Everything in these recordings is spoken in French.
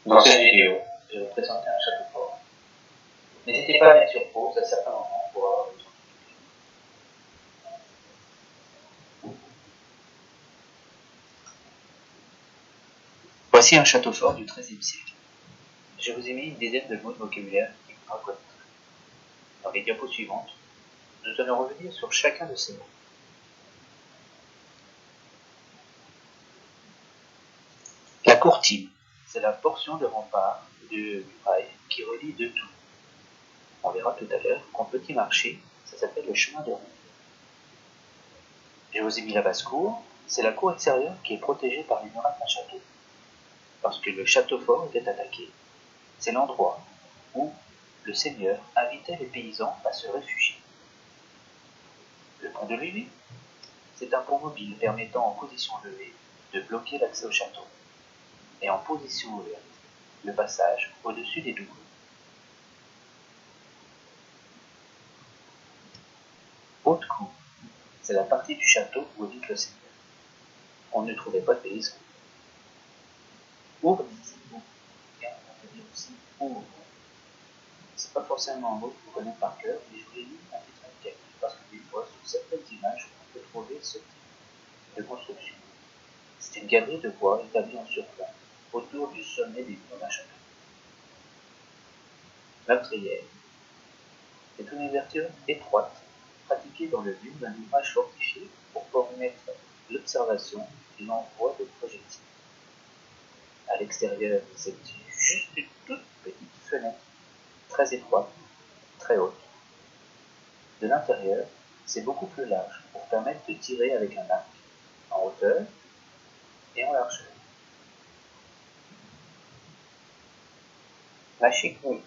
Dans cette vidéo, je vais vous présenter un château fort. N'hésitez pas à mettre sur pause à certains moments pour avoir besoin. Voici un château fort du XIIIe siècle. Je vous ai mis une dizaine de mots de vocabulaire qui vous reconnaîtrez. Dans les diapos suivantes, nous allons revenir sur chacun de ces mots. La courtine, c'est la portion de rempart de muraille qui relie deux tours. On verra tout à l'heure qu'en petit marché, ça s'appelle le chemin de ronde. Je vous ai mis la basse-cour, c'est la cour extérieure qui est protégée par les murailles d'un château. Lorsque le château fort était attaqué, c'est l'endroit où le seigneur invitait les paysans à se réfugier. Le pont de levée, c'est un pont mobile permettant en position levée de bloquer l'accès au château, et en position ouverte, le passage au-dessus des douves. Haute cour, c'est la partie du château où habite le seigneur. On ne trouvait pas de paysans. Ourdis, on peut dire aussi ouvre. C'est pas forcément un mot que vous connaissez par cœur, mais je vous l'ai mis à titre indicatif parce que des fois, sur certaines images, on peut trouver ce type de construction. C'est une galerie de bois établie en surplomb autour du sommet des murs d'un château. Meurtrière, c'est une ouverture étroite pratiquée dans le but d'un ouvrage fortifié pour permettre l'observation et l'envoi de projectiles. À l'extérieur, c'est juste une toute petite fenêtre, très étroite, très haute. De l'intérieur, c'est beaucoup plus large pour permettre de tirer avec un arc en hauteur et en largeur. La chicoine,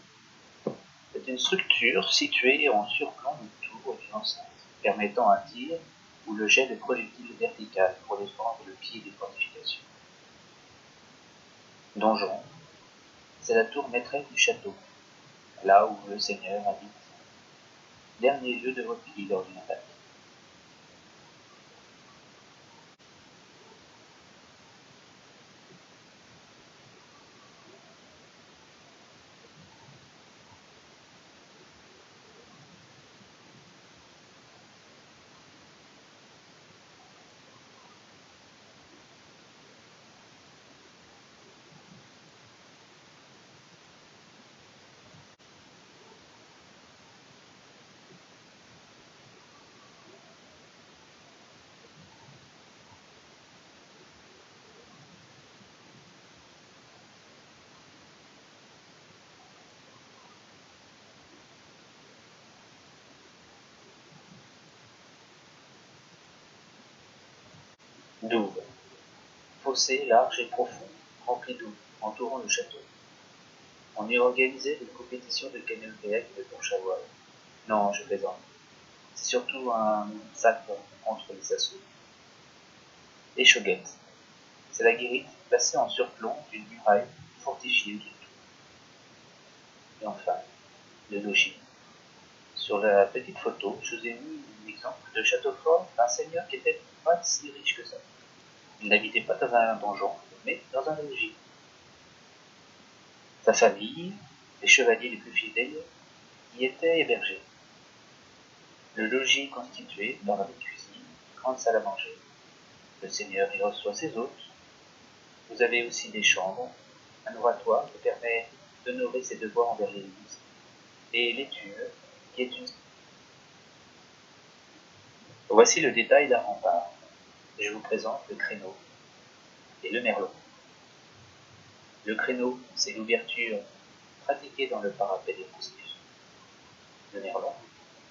c'est une structure située en surplomb d'une tour ou d'une enceinte, permettant un tir ou le jet de projectiles vertical pour défendre le pied des fortifications. Donjon, c'est la tour maîtresse du château, là où le seigneur habite. Dernier lieu de repli lors d'une attaque. Douve, fossé large et profond, rempli d'eau, entourant le château. On y organisait des compétitions de canoë-kayak et de planche à voile. Non, je plaisante. C'est surtout un sacre entre les assauts. Échauguette, c'est la guérite placée en surplomb d'une muraille fortifiée d'une tour. Et enfin, le logis. Sur la petite photo, je vous ai mis un exemple de château fort d'un seigneur qui était pas si riche que ça. Il n'habitait pas dans un donjon, mais dans un logis. Sa famille, les chevaliers les plus fidèles, y étaient hébergés. Le logis constitué dans la cuisine, grande salle à manger. Le seigneur y reçoit ses hôtes. Vous avez aussi des chambres, un oratoire qui permet d'honorer ses devoirs envers l'Église, et l'étuve, qui est une... Voici le détail d'un rempart. Je vous présente le créneau et le merlon. Le créneau, c'est l'ouverture pratiquée dans le parapet des constructions. Le merlon,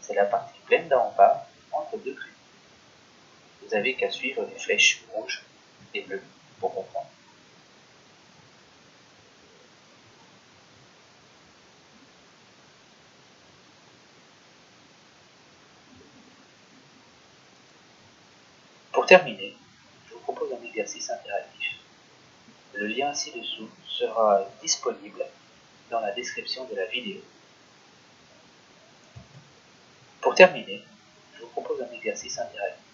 c'est la partie pleine d'un rempart entre deux créneaux. Vous avez qu'à suivre les flèches rouges et bleues pour comprendre. Pour terminer, je vous propose un exercice interactif. Le lien ci-dessous sera disponible dans la description de la vidéo. Pour terminer, je vous propose un exercice interactif.